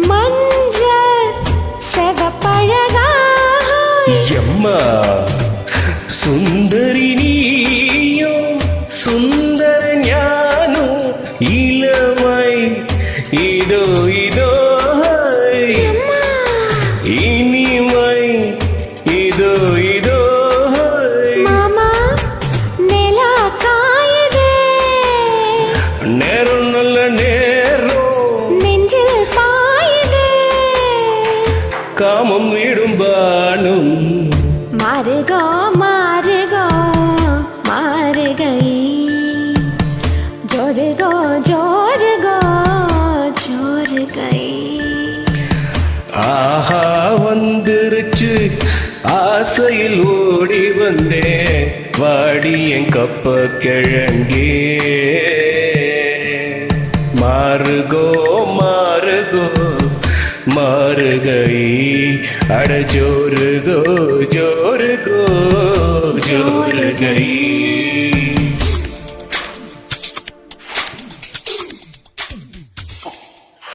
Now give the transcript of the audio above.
மஞ்சள் செவப்பழகா எம்மா சுந்தரி நீயோ சுந்தர ஞானோ இளமை இதோ இதோ இனிமை இதோ இதோ மாமா நிலா காயுதே நேரம் நல்ல நேரம் நெஞ்சில் பாயுதே காமம் விடும் பானும் மாறுகோ மாறுகோ மாறுகை ஜோருகோ ஜோருகோ ஜோருகை ஆஹா வந்துருச்சு ஆசையில் ஓடி வந்தேன் வாடி என் கப்ப கிழங்கே மாறுகோ மாறுகோ மாறுகை அட ஜோருகோ ஜோருகோ ஜோருகை